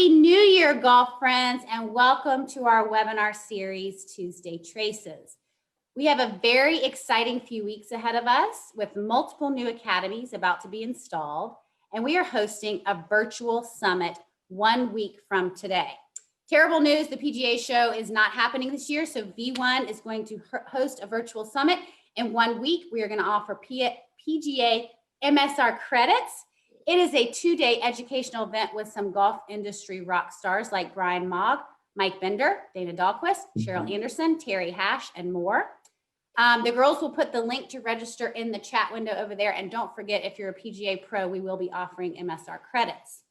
Happy New Year, golf friends, and welcome to our webinar series, Tuesday Traces. We have a very exciting few weeks ahead of us with multiple new academies about to be installed, and we are hosting a virtual summit 1 week from today. Terrible news, the PGA show is not happening this year, so V1 is going to host a virtual summit. In 1 week, we are going to offer PGA MSR credits. It is a 2-day educational event with some golf industry rock stars like Brian Mogg, Mike Bender, Dana Dahlquist, Cheryl Anderson, Terry Hash, and more. The girls will put the link to register in the chat window over there. And don't forget, if you're a PGA pro, we will be offering MSR credits.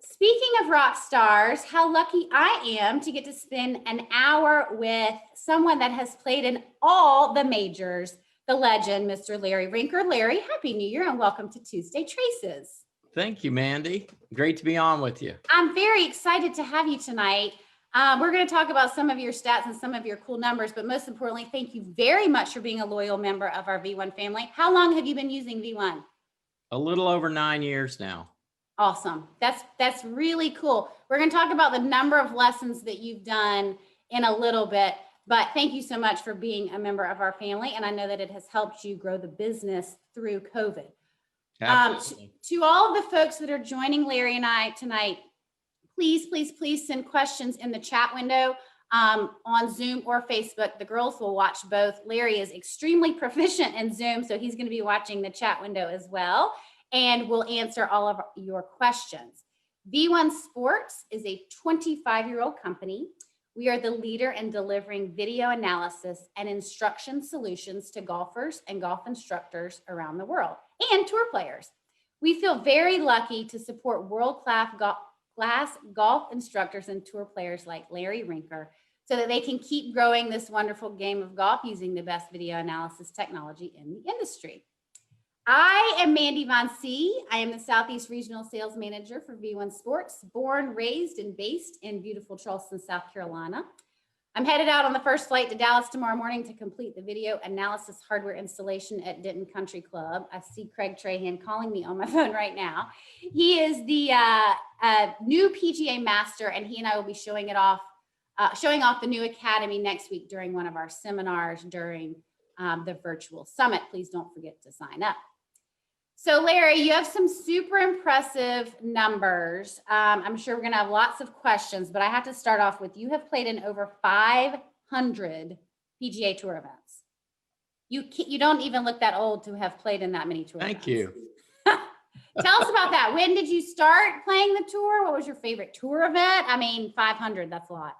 Speaking of rock stars, how lucky I am to get to spend an hour with someone that has played in all the majors, the legend, Mr. Larry Rinker. Larry, Happy New Year and welcome to Tuesday Traces. Thank you, Mandy. Great to be on with you. I'm very excited to have you tonight. We're going to talk about some of your stats and some of your cool numbers, but most importantly, thank you very much for being a loyal member of our V1 family. How long have you been using V1? A little over 9 years now. Awesome. That's really cool. We're going to talk about the number of lessons that you've done in a little bit, but thank you so much for being a member of our family. And I know that it has helped you grow the business through COVID. To all of the folks that are joining Larry and I tonight, please send questions in the chat window on Zoom or Facebook. The girls will watch both. Larry is extremely proficient in Zoom, so he's going to be watching the chat window as well, and we'll answer all of your questions. V1 Sports is a 25-year-old company. We are the leader in delivering video analysis and instruction solutions to golfers and golf instructors around the world and tour players. We feel very lucky to support world-class golf instructors and tour players like Larry Rinker so that they can keep growing this wonderful game of golf using the best video analysis technology in the industry. I am Mandy Von C. I am the Southeast Regional Sales Manager for V1 Sports, born, raised, and based in beautiful Charleston, South Carolina. I'm headed out on the first flight to Dallas tomorrow morning to complete the video analysis hardware installation at Denton Country Club. I see Craig Trahan calling me on my phone right now. He is the new PGA master, and he and I will be showing off the new academy next week during one of our seminars during the virtual summit. Please don't forget to sign up. So Larry, you have some super impressive numbers. I'm sure we're going to have lots of questions, but I have to start off with, you have played in over 500 PGA Tour events. You don't even look that old to have played in that many tour events. Thank you. Tell us about that. When did you start playing the tour? What was your favorite tour event? I mean, 500, that's a lot.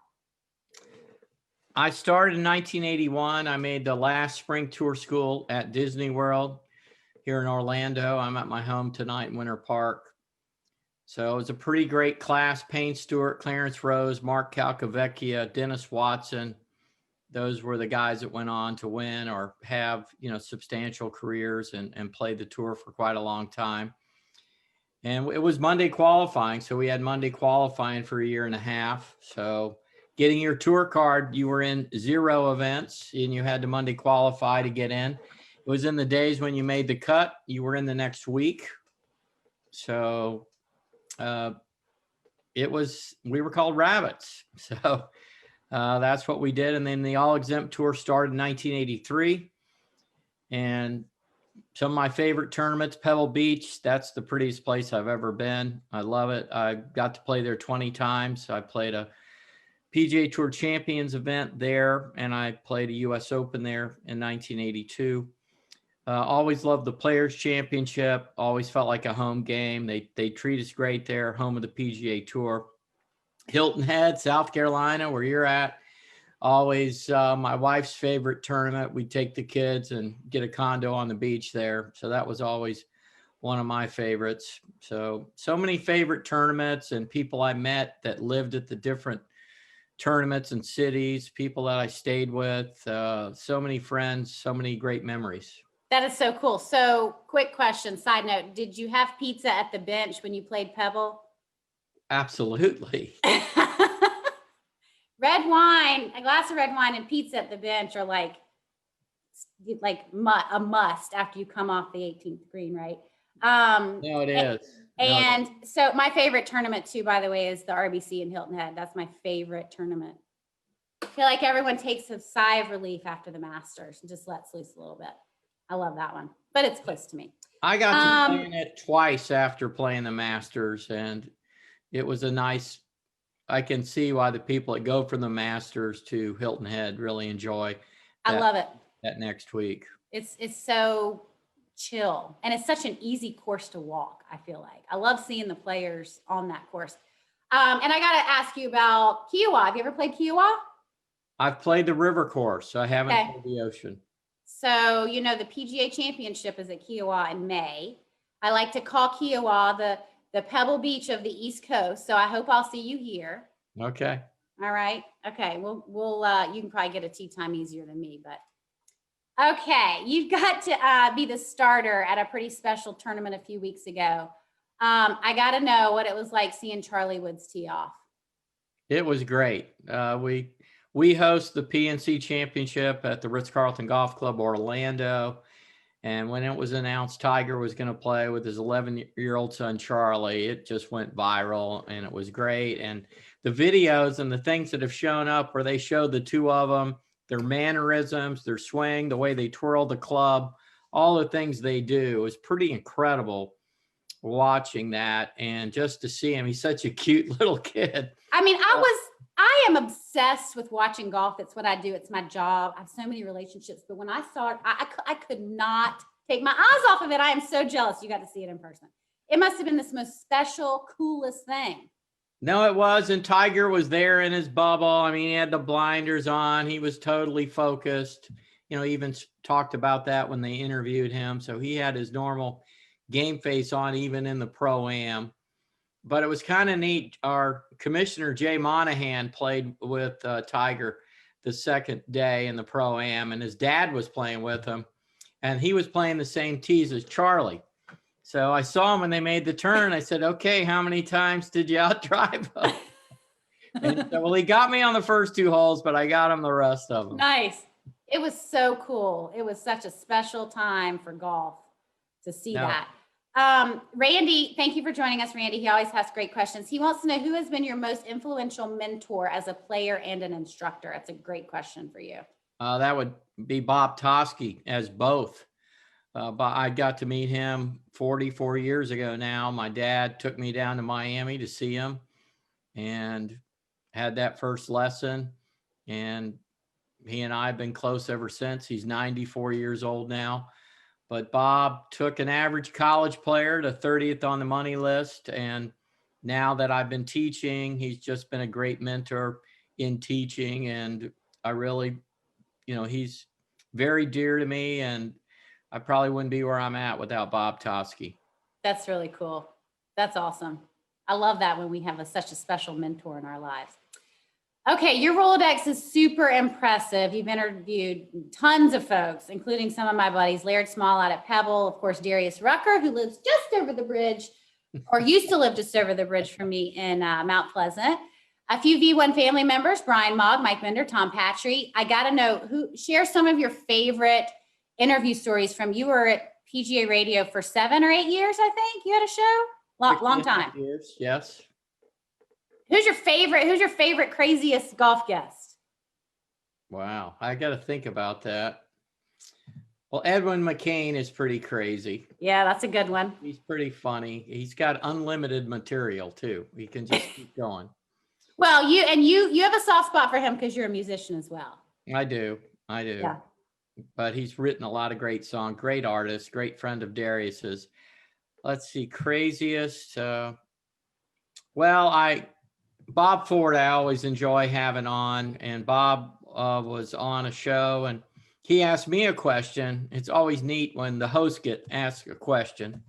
I started in 1981. I made the last spring tour school at Disney World here in Orlando. I'm at my home tonight in Winter Park. So it was a pretty great class. Payne Stewart, Clarence Rose, Mark Calcavecchia, Dennis Watson. Those were the guys that went on to win or have, substantial careers and played the tour for quite a long time. And it was Monday qualifying. So we had Monday qualifying for a year and a half. So getting your tour card, you were in 0 events and you had to Monday qualify to get in. It was in the days when you made the cut, you were in the next week. So we were called rabbits. So that's what we did. And then the all exempt tour started in 1983. And some of my favorite tournaments, Pebble Beach, that's the prettiest place I've ever been. I love it. I got to play there 20 times. I played a PGA Tour Champions event there, and I played a U.S. Open there in 1982. Always loved the Players Championship. Always felt like a home game. They treat us great there, home of the PGA Tour. Hilton Head, South Carolina, where you're at. Always my wife's favorite tournament. We'd take the kids and get a condo on the beach there. So that was always one of my favorites. So many favorite tournaments and people I met that lived at the different tournaments and cities, people that I stayed with, so many friends, so many great memories. That is so cool. So quick question, side note, did you have pizza at the bench when you played Pebble? Absolutely. Red wine, a glass of red wine and pizza at the bench are like a must after you come off the 18th green, right? No, it is. And so my favorite tournament too, by the way, is the RBC in Hilton Head. That's my favorite tournament. I feel like everyone takes a sigh of relief after the Masters and just lets loose a little bit. I love that one, but it's close to me. I got to play in it twice after playing the Masters, and it was a nice, I can see why the people that go from the Masters to Hilton Head really enjoy I love it. that next week. It's so chill, and it's such an easy course to walk. I feel like I love seeing the players on that course. And I got to ask you about Kiowa. Have you ever played Kiowa? I've played the river course. I haven't played the ocean. So, you know, the PGA Championship is at Kiowa in May. I like to call Kiowa the Pebble Beach of the East Coast. So I hope I'll see you here. Okay. All right. Okay. We'll you can probably get a tee time easier than me, but okay. You've got to be the starter at a pretty special tournament a few weeks ago. I got to know what it was like seeing Charlie Woods tee off. It was great. We host the PNC Championship at the Ritz-Carlton Golf Club Orlando. And when it was announced Tiger was going to play with his 11-year-old son, Charlie, it just went viral and it was great. And the videos and the things that have shown up where they showed the two of them, their mannerisms, their swing, the way they twirl the club, all the things they do, it was pretty incredible watching that. And just to see him, he's such a cute little kid. I mean, I am obsessed with watching golf. It's what I do. It's my job. I have so many relationships, but when I saw it, I could not take my eyes off of it. I am so jealous you got to see it in person. It must have been this most special, coolest thing. No, it was. And Tiger was there in his bubble. I mean, he had the blinders on. He was totally focused. You know, even talked about that when they interviewed him. So he had his normal game face on, even in the Pro-Am. But it was kind of neat. Our commissioner, Jay Monahan, played with Tiger the second day in the Pro-Am, and his dad was playing with him, and he was playing the same tees as Charlie. So I saw him when they made the turn. I said, okay, how many times did you outdrive him? And he said, well, he got me on the first two holes, but I got him the rest of them. Nice. It was so cool. It was such a special time for golf to see that. Randy, thank you for joining us, Randy. He always has great questions. He wants to know who has been your most influential mentor as a player and an instructor. That's a great question for you. That would be Bob Toski as both. But I got to meet him 44 years ago now. My dad took me down to Miami to see him and had that first lesson. And he and I have been close ever since. He's 94 years old now. But Bob took an average college player to 30th on the money list. And now that I've been teaching, he's just been a great mentor in teaching. And I really, you know, he's very dear to me. And I probably wouldn't be where I'm at without Bob Toski. That's really cool. That's awesome. I love that when we have such a special mentor in our lives. Okay, your Rolodex is super impressive. You've interviewed tons of folks, including some of my buddies, Laird Small out at Pebble, of course, Darius Rucker, who lives just over the bridge, or used to live just over the bridge from me in Mount Pleasant. A few V1 family members, Brian Mogg, Mike Bender, Tom Patry. I got to know, share some of your favorite interview stories from, you were at PGA Radio for 7 or 8 years, I think. You had a show? Long time. Years, yes. Who's your favorite craziest golf guest? Wow, I got to think about that. Well, Edwin McCain is pretty crazy. Yeah, that's a good one. He's pretty funny. He's got unlimited material too. He can just keep going. Well, you have a soft spot for him because you're a musician as well. I do. Yeah. But he's written a lot of great songs, great artist, great friend of Darius's. Let's see, craziest. Bob Ford, I always enjoy having on, and Bob was on a show and he asked me a question. It's always neat when the host get asked a question.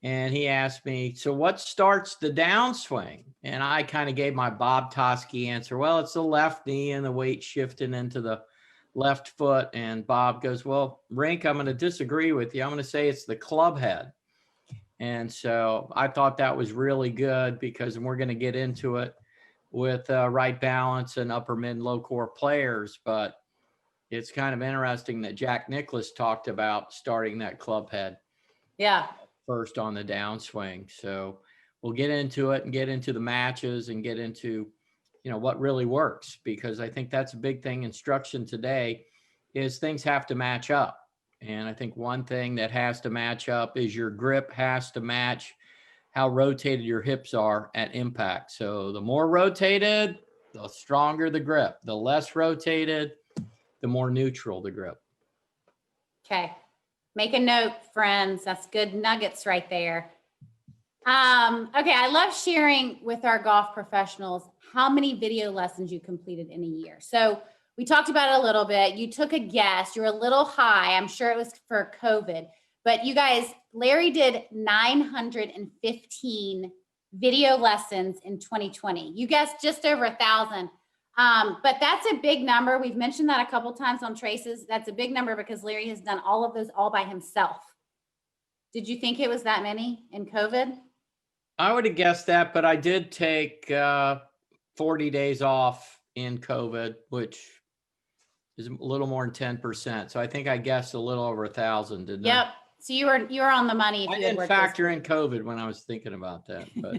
And he asked me, so what starts the downswing? And I kind of gave my Bob Toski answer. Well, it's the left knee and the weight shifting into the left foot. And Bob goes, well, Rink, I'm going to disagree with you. I'm going to say it's the club head. And so I thought that was really good because we're going to get into it with right balance and upper mid low core players. But it's kind of interesting that Jack Nicklaus talked about starting that club head. Yeah. first on the downswing. So we'll get into it and get into the matches and get into, what really works, because I think that's a big thing. Instruction today is things have to match up. And I think one thing that has to match up is your grip has to match how rotated your hips are at impact. So the more rotated, the stronger the grip. The less rotated, the more neutral the grip. Okay. Make a note, friends. That's good nuggets right there. Okay. I love sharing with our golf professionals how many video lessons you completed in a year. So we talked about it a little bit. You took a guess. You're a little high. I'm sure it was for COVID. But you guys, Larry did 915 video lessons in 2020. You guessed just over 1,000. But that's a big number. We've mentioned that a couple times on Traces. That's a big number because Larry has done all of those all by himself. Did you think it was that many in COVID? I would have guessed that, but I did take 40 days off in COVID, which is a little more than 10%. So I think I guessed a little over 1,000, didn't I? Yep. So you were on the money. If I didn't factor in COVID when I was thinking about that. But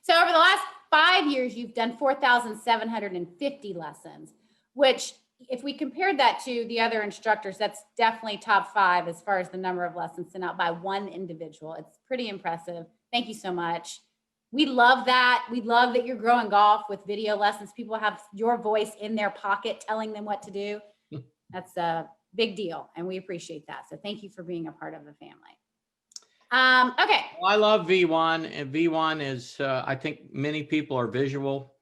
so over the last 5 years, you've done 4,750 lessons, which if we compared that to the other instructors, that's definitely top 5 as far as the number of lessons sent out by one individual. It's pretty impressive. Thank you so much. We love that. We love that you're growing golf with video lessons. People have your voice in their pocket telling them what to do. That's a big deal, and we appreciate that. So thank you for being a part of the family. Okay. Well, I love V1, and V1 is, I think many people are visual,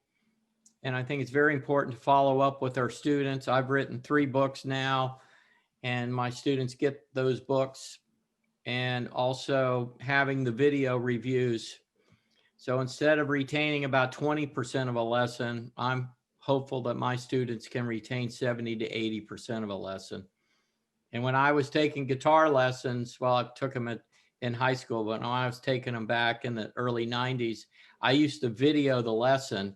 and I think it's very important to follow up with our students. I've written 3 books now, and my students get those books, and also having the video reviews. So instead of retaining about 20% of a lesson, I'm hopeful that my students can retain 70 to 80% of a lesson. And when I was taking guitar lessons, well, I took them in high school, but when I was taking them back in the early 90s, I used to video the lesson,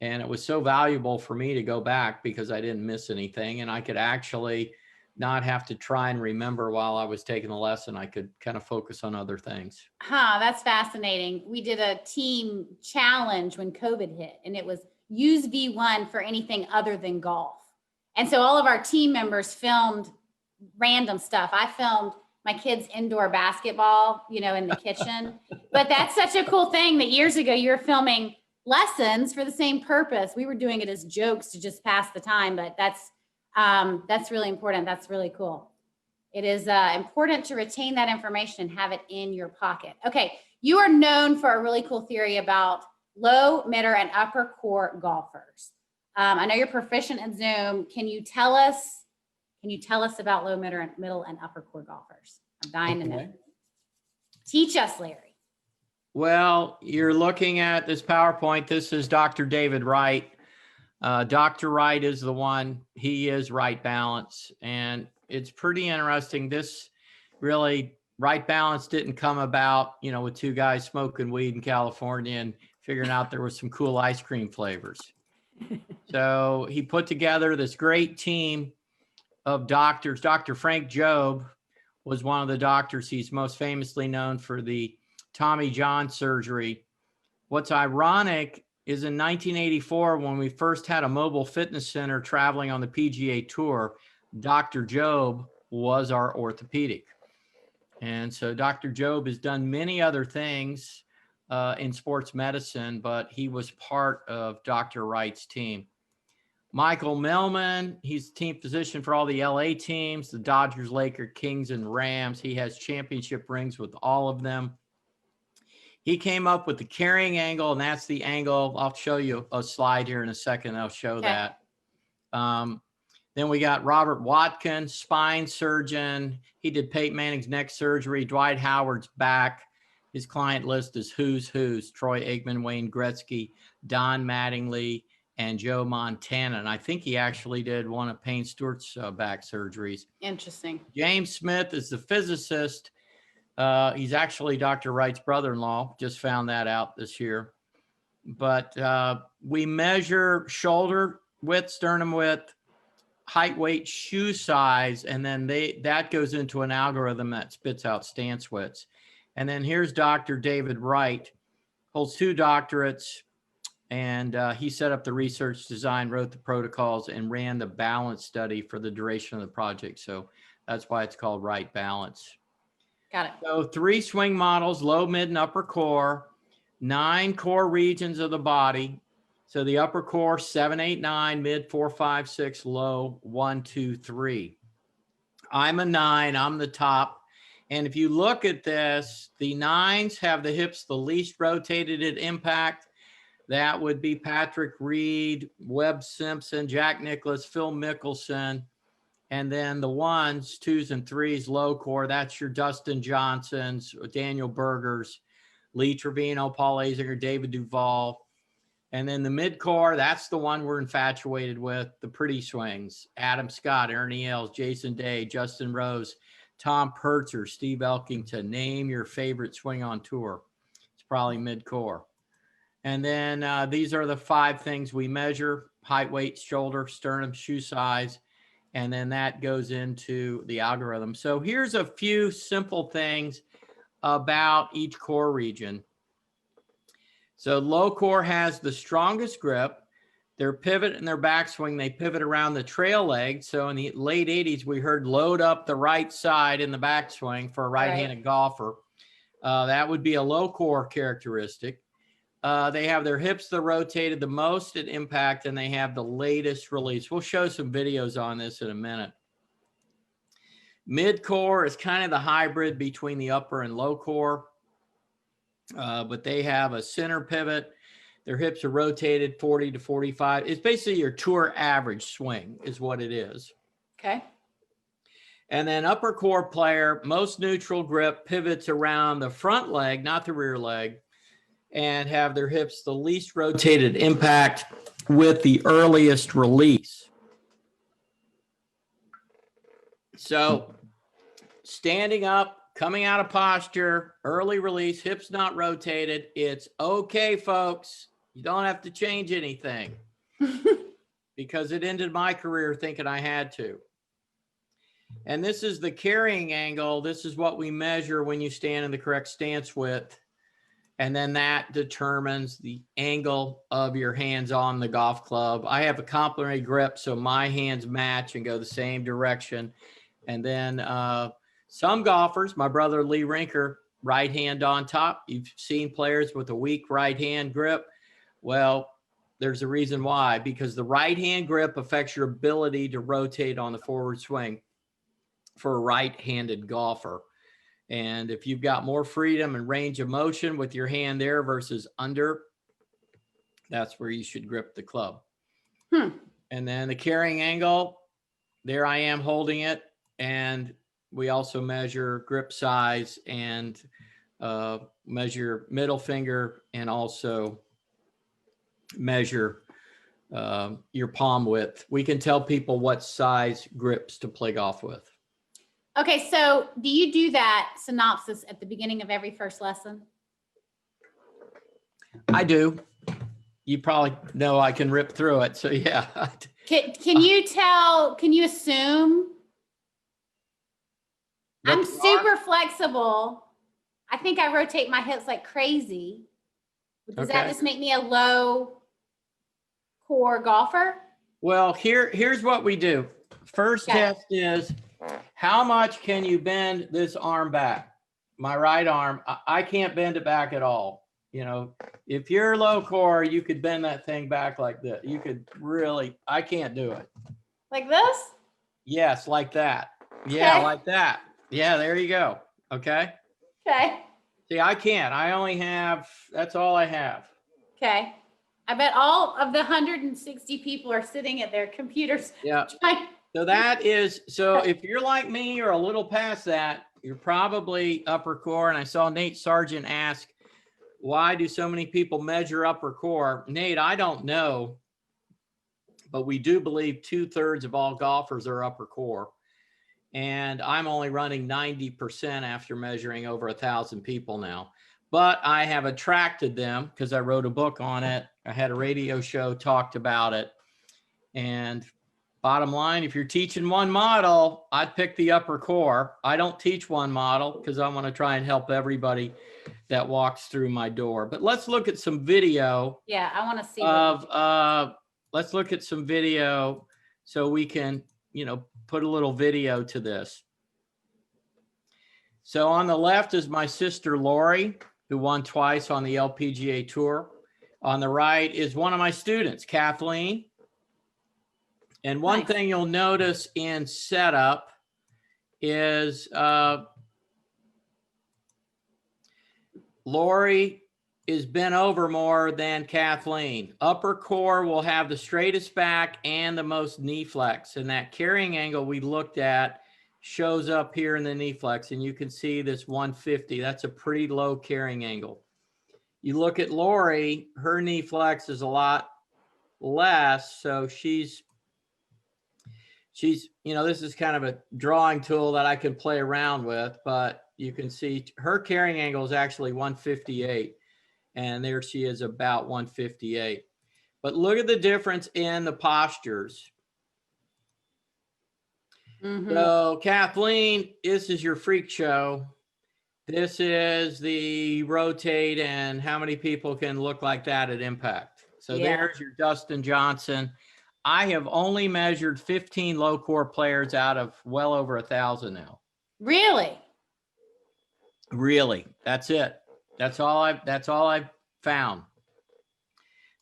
and it was so valuable for me to go back because I didn't miss anything, and I could actually not have to try and remember while I was taking the lesson. I could kind of focus on other things. That's fascinating. We did a team challenge when COVID hit, and it was use V1 for anything other than golf. And so all of our team members filmed random stuff. I filmed my kids' indoor basketball, in the kitchen. But that's such a cool thing that years ago you were filming lessons for the same purpose. We were doing it as jokes to just pass the time, but that's really important. That's really cool. It is important to retain that information and have it in your pocket. Okay, you are known for a really cool theory about low, middle, and upper court golfers. I know you're proficient in Zoom. Can you tell us about low, middle, and upper court golfers? I'm dying to know. Teach us, Larry. Well, you're looking at this PowerPoint. This is Dr. David Wright. Dr. Wright is the one. He is right balance. And it's pretty interesting. This really, right balance didn't come about, with 2 guys smoking weed in California and figuring out there was some cool ice cream flavors. So he put together this great team of doctors. Dr. Frank Jobe was one of the doctors. He's most famously known for the Tommy John surgery. What's ironic is in 1984, when we first had a mobile fitness center traveling on the PGA Tour, Dr. Jobe was our orthopedic. And so Dr. Jobe has done many other things in sports medicine, but he was part of Dr. Wright's team. Michael Millman, he's team physician for all the LA teams, the Dodgers, Lakers, Kings, and Rams. He has championship rings with all of them. He came up with the carrying angle, and that's the angle. I'll show you a slide here in a second. I'll show that. Then we got Robert Watkins, spine surgeon. He did Peyton Manning's neck surgery, Dwight Howard's back. His client list is who's. Troy Aikman, Wayne Gretzky, Don Mattingly, and Joe Montana. And I think he actually did one of Payne Stewart's back surgeries. Interesting. James Smith is the physicist. He's actually Dr. Wright's brother-in-law. Just found that out this year. But we measure shoulder width, sternum width, height, weight, shoe size, and then that goes into an algorithm that spits out stance widths. And then here's Dr. David Wright, holds 2 doctorates, and he set up the research design, wrote the protocols, and ran the balance study for the duration of the project. So that's why it's called Wright Balance. Got it. So 3 swing models, low, mid, and upper core, 9 core regions of the body. So the upper core, 7, 8, 9, mid, 4, 5, 6, low, 1, 2, 3. I'm a 9, I'm the top. And if you look at this, the 9s have the hips the least rotated at impact. That would be Patrick Reed, Webb Simpson, Jack Nicklaus, Phil Mickelson. And then the 1s, 2s, and 3s, low core, that's your Dustin Johnsons, Daniel Bergers, Lee Trevino, Paul Azinger, David Duval. And then the mid core, that's the one we're infatuated with, the pretty swings. Adam Scott, Ernie Els, Jason Day, Justin Rose, Tom Percher, Steve Elkington. Name your favorite swing on tour. It's probably mid core. And then these are the 5 things we measure: height, weight, shoulder, sternum, shoe size. And then that goes into the algorithm. So here's a few simple things about each core region. So low core has the strongest grip. Their pivot and their backswing, they pivot around the trail leg. So in the late 80s, we heard load up the right side in the backswing for a right-handed golfer. That would be a low core characteristic. They have their hips that are rotated the most at impact, and they have the latest release. We'll show some videos on this in a minute. Mid-core is kind of the hybrid between the upper and low core, but they have a center pivot. Their hips are rotated 40 to 45. It's basically your tour average swing is what it is. Okay. And then upper core player, most neutral grip, pivots around the front leg, not the rear leg, and have their hips the least rotated impact with the earliest release. So standing up, coming out of posture, early release, hips not rotated. It's okay, folks. You don't have to change anything because it ended my career thinking I had to. And this is the carrying angle. This is what we measure when you stand in the correct stance width. And then that determines the angle of your hands on the golf club. I have a complementary grip, so my hands match and go the same direction. And then some golfers, my brother Lee Rinker, right hand on top. You've seen players with a weak right hand grip. Well, there's a reason why, because the right hand grip affects your ability to rotate on the forward swing for a right-handed golfer. And if you've got more freedom and range of motion with your hand there versus under, that's where you should grip the club. And then the carrying angle, there I am holding it. And we also measure grip size and measure middle finger and also measure your palm width. We can tell people what size grips to play golf with. Okay, so do you do that synopsis at the beginning of every first lesson? I do. You probably know I can rip through it. So yeah. Can you tell, can you assume? I'm super flexible. I think I rotate my hips like crazy. Does that just make me a low core golfer? Well, here's what we do. First test is, how much can you bend this arm back? My right arm, I can't bend it back at all. You know, if you're low core, you could bend that thing back like this. You could really, I can't do it. Like this? Yes, like that. Yeah, Okay. like that. Yeah, there you go. Okay. Okay. See, I can't. I only have, that's all I have. Okay. I bet all of the 160 people are sitting at their computers. Yeah. Trying. So that is, so if you're like me or a little past that, you're probably upper core. And I saw Nate Sargent ask, why do so many people measure upper core? Nate, I don't know, but we do believe 2/3 of all golfers are upper core. And I'm only running 90% after measuring over 1,000 people now. But I have attracted them because I wrote a book on it. I had a radio show, talked about it. And Bottom line, if you're teaching one model, I'd pick the upper core. I don't teach one model because I want to try and help everybody that walks through my door. But let's look at some video. Yeah, I want to see. Let's look at some video so we can, put a little video to this. So on the left is my sister Lori, who won twice on the LPGA Tour. On the right is one of my students, Kathleen. And one thing you'll notice in setup is Lori is bent over more than Kathleen. Upper core will have the straightest back and the most knee flex. And that carrying angle we looked at shows up here in the knee flex. And you can see this 150. That's a pretty low carrying angle. You look at Lori, her knee flex is a lot less. So she's, this is kind of a drawing tool that I can play around with, but you can see her carrying angle is actually 158. And there she is about 158. But look at the difference in the postures. Mm-hmm. So Kathleen, this is your freak show. This is the rotate and how many people can look like that at impact. So there's your Dustin Johnson. I have only measured 15 low core players out of well over 1,000 now. Really? Really. That's it. That's all I've found.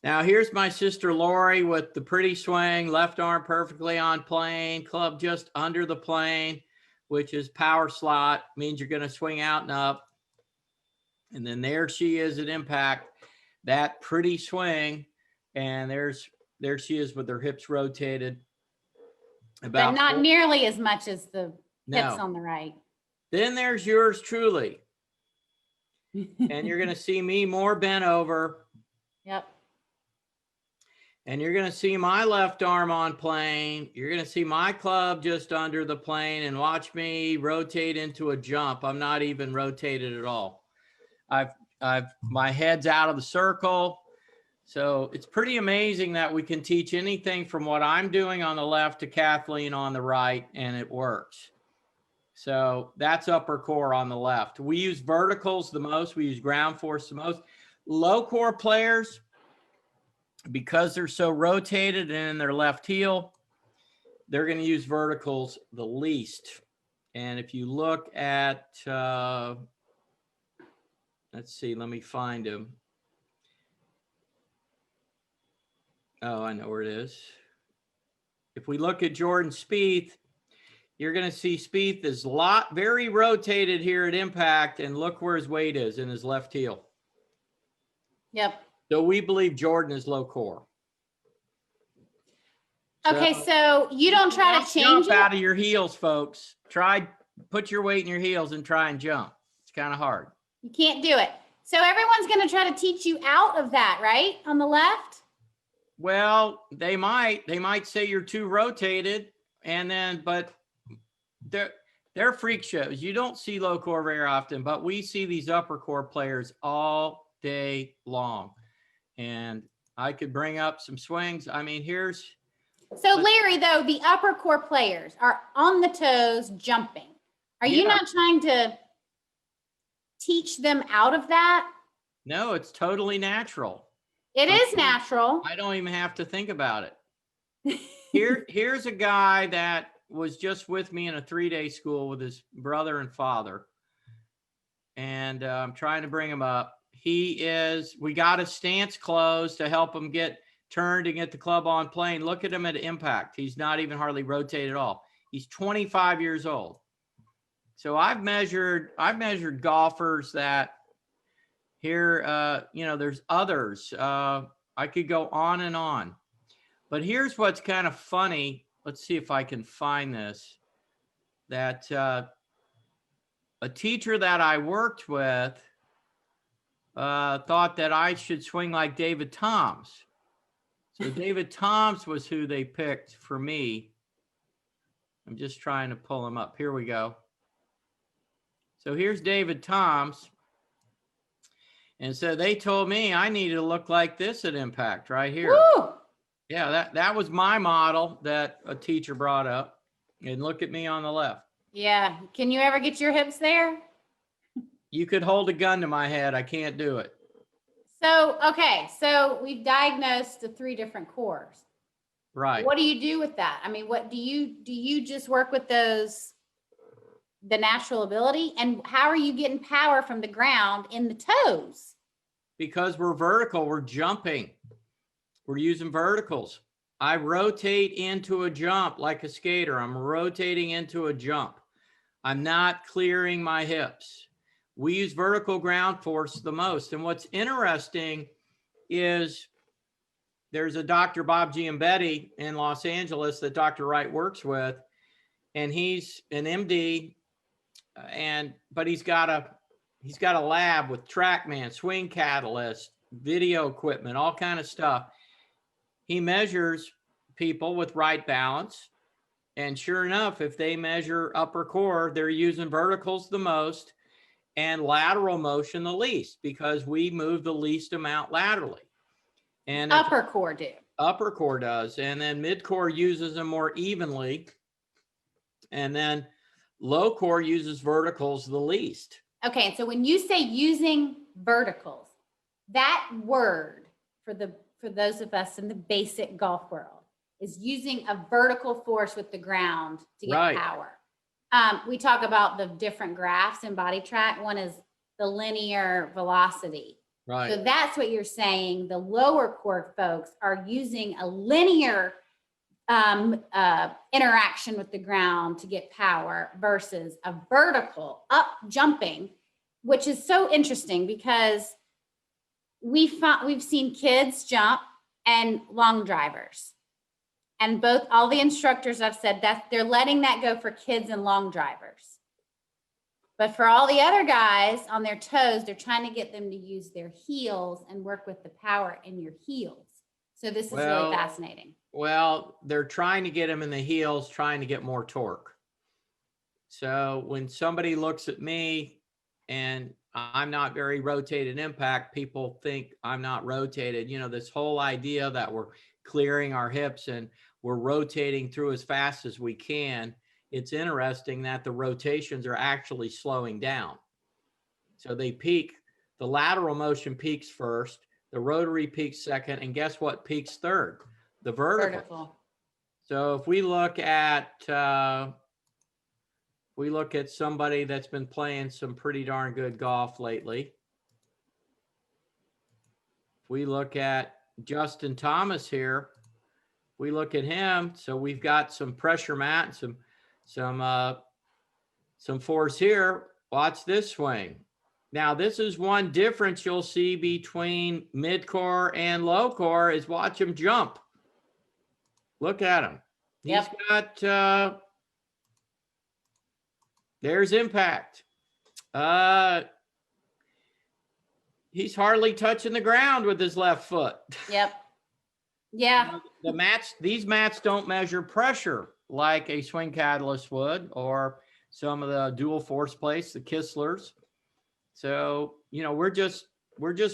Now here's my sister Lori with the pretty swing, left arm perfectly on plane, club just under the plane, which is power slot, means you're going to swing out and up. And then there she is at impact, that pretty swing. And there she is with her hips rotated. But not nearly as much as the hips on the right. Then there's yours truly. And you're going to see me more bent over. Yep. And you're going to see my left arm on plane. You're going to see my club just under the plane, and watch me rotate into a jump. I'm not even rotated at all. My head's out of the circle. So it's pretty amazing that we can teach anything from what I'm doing on the left to Kathleen on the right, and it works. So that's upper core on the left. We use verticals the most. We use ground force the most. Low core players, because they're so rotated and in their left heel, they're going to use verticals the least. And if you look at, let's see, let me find him. Oh, I know where it is. If we look at Jordan Spieth, you're going to see Spieth is very rotated here at impact, and look where his weight is in his left heel. Yep. So we believe Jordan is low core. Okay, so you don't try to change it? Jump out of your heels, folks. Put your weight in your heels and try and jump. It's kind of hard. You can't do it. So everyone's going to try to teach you out of that, right? On the left? Well, they might say you're too rotated, but they're freak shows. You don't see low core very often, but we see these upper core players all day long. And I could bring up some swings. I mean, So Larry, though, the upper core players are on the toes jumping. Are you not trying to teach them out of that? No, it's totally natural. It is natural. I don't even have to think about it. Here's a guy that was just with me in a 3-day school with his brother and father. And I'm trying to bring him up. We got his stance closed to help him get turned and get the club on plane. Look at him at impact. He's not even hardly rotated at all. He's 25 years old. So I've measured golfers that here, there's others. I could go on and on. But here's what's kind of funny. Let's see if I can find this. That a teacher that I worked with thought that I should swing like David Toms. So David Toms was who they picked for me. I'm just trying to pull him up. Here we go. So here's David Toms. And so they told me I needed to look like this at impact right here. Woo! Yeah, that was my model that a teacher brought up. And look at me on the left. Yeah. Can you ever get your hips there? You could hold a gun to my head. I can't do it. So, okay. So we've diagnosed the 3 different cores. Right. What do you do with that? I mean, what do you just work with those, the natural ability? And how are you getting power from the ground in the toes? Because we're vertical, we're jumping. We're using verticals. I rotate into a jump like a skater. I'm rotating into a jump. I'm not clearing my hips. We use vertical ground force the most. And what's interesting is there's a Dr. Bob Giambetti in Los Angeles that Dr. Wright works with, and he's an MD, but he's got a lab with TrackMan, swing catalyst, video equipment, all kind of stuff. He measures people with right balance, and sure enough, if they measure upper core, they're using verticals the most and lateral motion the least, because we move the least amount laterally. And Upper core do. Upper core does. And then mid core uses them more evenly. And then low core uses verticals the least. Okay. And so when you say using verticals, that word for those of us in the basic golf world is using a vertical force with the ground to get power. We talk about the different graphs in body track. One is the linear velocity. Right. So that's what you're saying. The lower core folks are using a linear interaction with the ground to get power versus a vertical up jumping, which is so interesting because we've seen kids jump and long drivers. And all the instructors I've said that they're letting that go for kids and long drivers. But for all the other guys on their toes, they're trying to get them to use their heels and work with the power in your heels. So this is really fascinating. Well, they're trying to get them in the heels, trying to get more torque. So when somebody looks at me and I'm not very rotated impact, people think I'm not rotated. You know, this whole idea that we're clearing our hips and we're rotating through as fast as we can. It's interesting that the rotations are actually slowing down. So they peak, the lateral motion peaks first, the rotary peaks second, and guess what peaks third? The vertical. So if we look at somebody that's been playing some pretty darn good golf lately. If we look at Justin Thomas here, we look at him. So we've got some pressure mat, some force here. Watch this swing. Now, this is one difference you'll see between mid-core and low-core is watch him jump. Look at him. He's got, there's impact. He's hardly touching the ground with his left foot. Yep. Yeah. These mats don't measure pressure like a swing catalyst would, or some of the dual force plates, the Kisslers. So, you know, we're just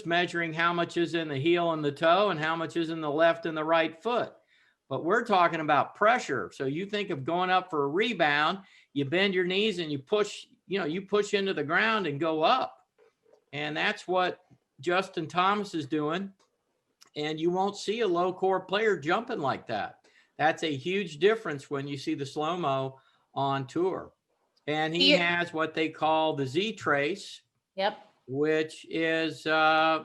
measuring how much is in the heel and the toe and how much is in the left and the right foot. But we're talking about pressure. So you think of going up for a rebound, you bend your knees and you push into the ground and go up. And that's what Justin Thomas is doing. And you won't see a low core player jumping like that. That's a huge difference when you see the slow-mo on tour. And he has what they call the Z trace. Yep. Which is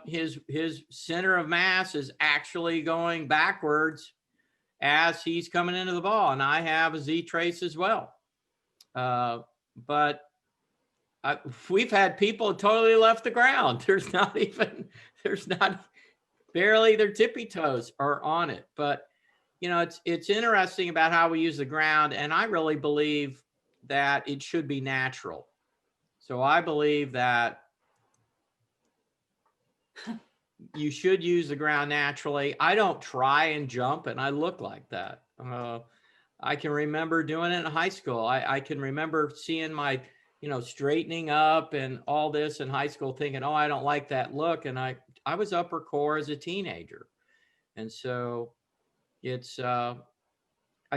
his center of mass is actually going backwards as he's coming into the ball. And I have a Z trace as well. But we've had people totally left the ground. There's not barely their tippy toes are on it. But, you know, it's interesting about how we use the ground. And I really believe that it should be natural. So I believe that you should use the ground naturally. I don't try and jump, and I look like that. I can remember doing it in high school. I can remember seeing my, straightening up and all this in high school, thinking, oh, I don't like that look. And I was upper core as a teenager. And so, It's, I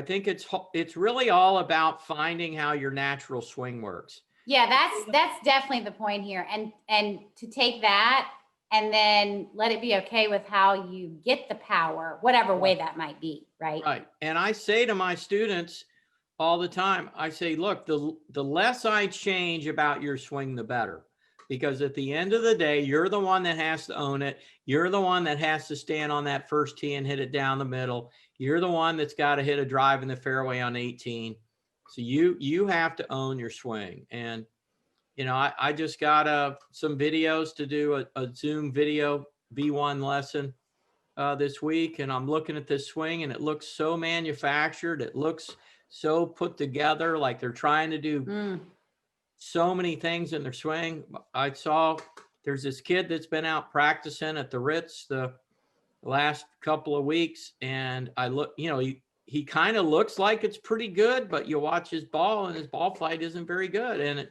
think it's really all about finding how your natural swing works. Yeah, that's definitely the point here. And to take that and then let it be okay with how you get the power, whatever way that might be, right? Right. And I say to my students all the time, I say, look, the less I change about your swing, the better. Because at the end of the day, you're the one that has to own it. You're the one that has to stand on that first tee and hit it down the middle. You're the one that's got to hit a drive in the fairway on 18. So you have to own your swing. And, you know, I just got some videos to do a Zoom video V1 lesson this week. And I'm looking at this swing and it looks so manufactured. It looks so put together, like they're trying to do so many things in their swing. I saw there's this kid that's been out practicing at the Ritz the last couple of weeks. And I look, you know, he kind of looks like it's pretty good, but you watch his ball and his ball flight isn't very good. And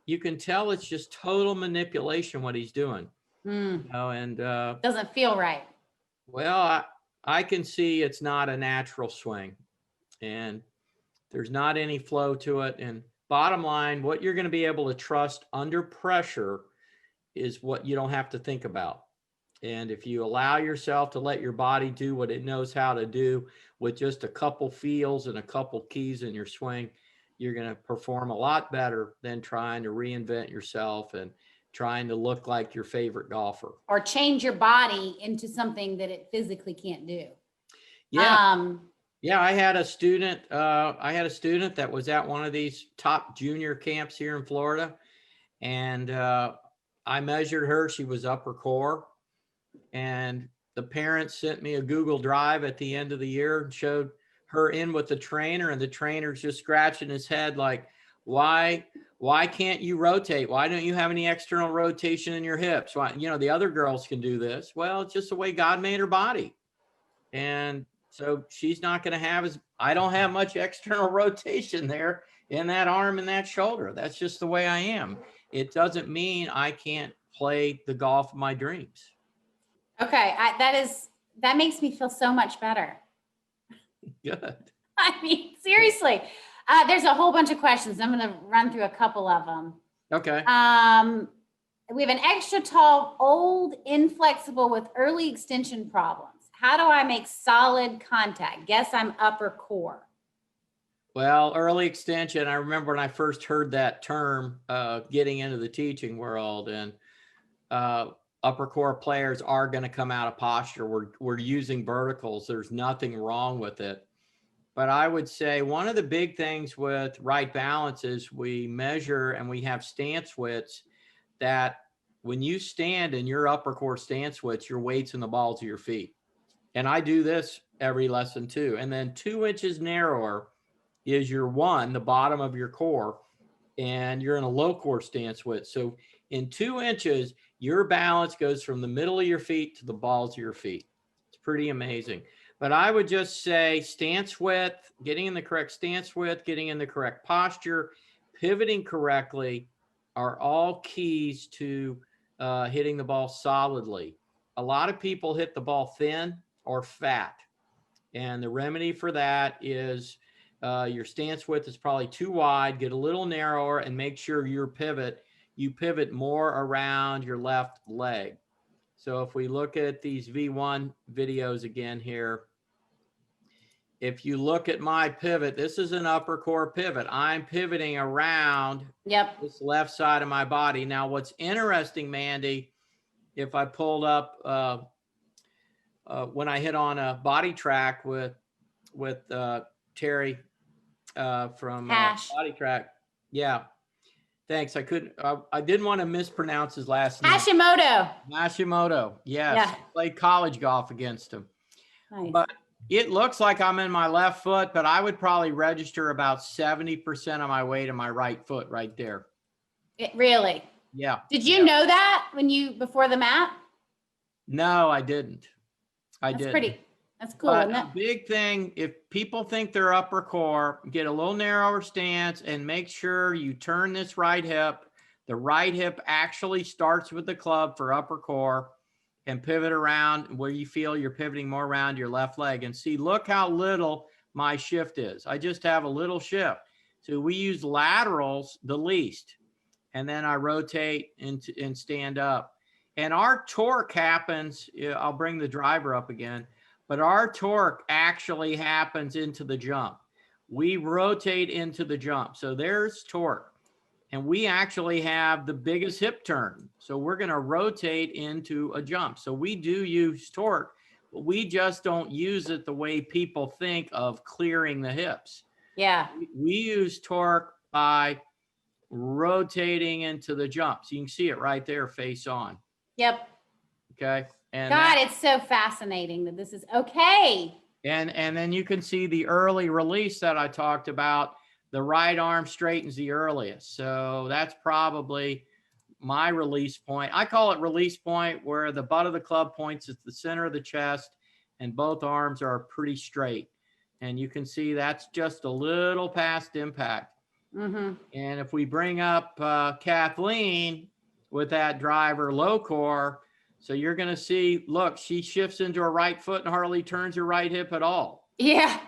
you can tell it's just total manipulation what he's doing. You know, and doesn't feel right. Well, I can see it's not a natural swing and there's not any flow to it. And bottom line, what you're going to be able to trust under pressure is what you don't have to think about. And if you allow yourself to let your body do what it knows how to do with just a couple feels and a couple keys in your swing, you're going to perform a lot better than trying to reinvent yourself and trying to look like your favorite golfer. Or change your body into something that it physically can't do. Yeah. Yeah, I had a student that was at one of these top junior camps here in Florida. And I measured her. She was upper core. And the parents sent me a Google Drive at the end of the year and showed her in with the trainer. And the trainer's just scratching his head like, why can't you rotate? Why don't you have any external rotation in your hips? Why, you know, the other girls can do this. Well, it's just the way God made her body. And so she's not going to have I don't have much external rotation there in that arm and that shoulder. That's just the way I am. It doesn't mean I can't play the golf of my dreams. Okay. That makes me feel so much better. Good. I mean, seriously, there's a whole bunch of questions. I'm going to run through a couple of them. Okay. We have an extra tall, old, inflexible with early extension problems. How do I make solid contact? Guess I'm upper core. Well, early extension, I remember when I first heard that term getting into the teaching world, and upper core players are going to come out of posture. We're using verticals. There's nothing wrong with it. But I would say one of the big things with right balance is we measure and we have stance widths that when you stand in your upper core stance widths, your weight's in the balls of your feet. And I do this every lesson too. And then 2 inches narrower is your the bottom of your core, and you're in a low core stance width. So in 2 inches, your balance goes from the middle of your feet to the balls of your feet. It's pretty amazing. But I would just say stance width, getting in the correct stance width, getting in the correct posture, pivoting correctly are all keys to hitting the ball solidly. A lot of people hit the ball thin or fat. And the remedy for that is your stance width is probably too wide, get a little narrower, and make sure you pivot more around your left leg. So if we look at these V1 videos again here, if you look at my pivot, this is an upper core pivot. I'm pivoting around this left side of my body. Now, what's interesting, Mandy, if I pulled up when I hit on a body track with Terry from Body Track. Yeah. Thanks. I didn't want to mispronounce his last name. Hashimoto. Yes. Yeah. Played college golf against him. Nice. But it looks like I'm in my left foot, but I would probably register about 70% of my weight in my right foot right there. Really? Yeah. Did you know that before the map? No, I didn't. That's cool. But isn't it? A big thing, if people think they're upper core, get a little narrower stance and make sure you turn this right hip. The right hip actually starts with the club for upper core. and pivot around where you feel you're pivoting more around your left leg. And see, look how little my shift is. I just have a little shift. So we use laterals the least. And then I rotate and stand up. And our torque happens, I'll bring the driver up again, but our torque actually happens into the jump. We rotate into the jump. So there's torque. And we actually have the biggest hip turn. So we're going to rotate into a jump. So we do use torque, but we just don't use it the way people think of clearing the hips. Yeah. We use torque by rotating into the jump. So you can see it right there, face on. Yep. Okay. And God, it's so fascinating that this is okay. And then you can see the early release that I talked about. The right arm straightens the earliest. So that's probably my release point. I call it release point, where the butt of the club points at the center of the chest and both arms are pretty straight. And you can see that's just a little past impact. Mm-hmm. And if we bring up Kathleen with that driver low core, so you're going to see, look, she shifts into her right foot and hardly turns her right hip at all. Yeah.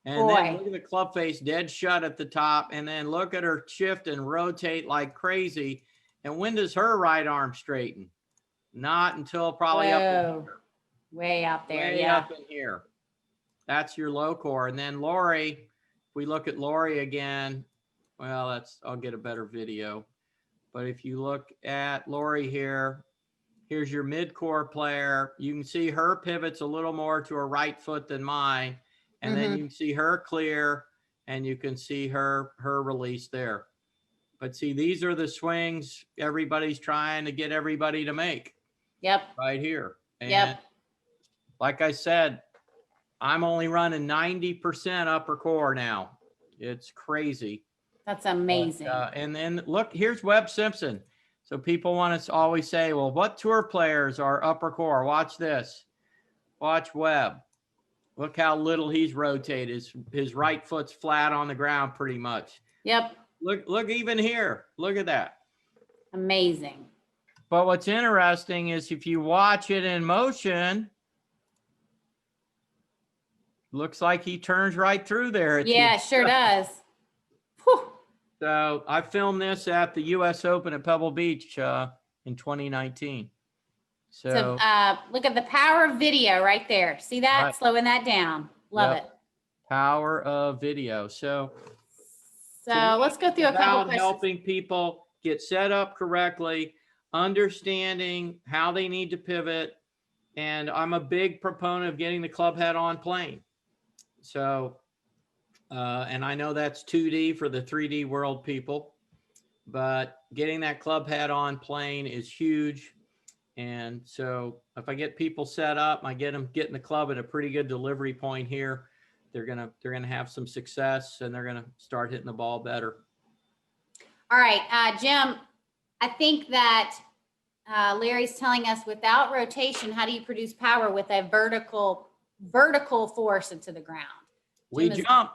And then look at the club face dead shut at the top. And then look at her shift and rotate like crazy. And when does her right arm straighten? Not until probably up in here. Way out there. Way up in here. That's your low core. And then Lori, if we look at Lori again, well, I'll get a better video. But if you look at Lori here, here's your mid-core player. You can see her pivots a little more to her right foot than mine. And then you can see her clear and you can see her release there. But see, these are the swings everybody's trying to get everybody to make. Yep. Right here. And like I said, I'm only running 90% upper core now. It's crazy. That's amazing. But, and then look, here's Webb Simpson. So people want to always say, well, what tour players are upper core? Watch this. Watch Webb. Look how little he's rotated. His right foot's flat on the ground pretty much. Yep. Look even here. Look at that. Amazing. But what's interesting is if you watch it in motion, looks like he turns right through there. Yeah, it sure does. Whew. So I filmed this at the U.S. Open at Pebble Beach in 2019. So look at the power of video right there. See that? Right. Slowing that down. Love it. Power of video. So let's go through a couple questions. Helping people get set up correctly, understanding how they need to pivot. And I'm a big proponent of getting the club head on plane. So, and I know that's 2D for the 3D world people, but getting that club head on plane is huge. And so if I get people set up, I get them getting the club at a pretty good delivery point here, they're gonna have some success and they're gonna start hitting the ball better. All right, Jim, I think that Larry's telling us without rotation, how do you produce power with a vertical force into the ground? We jump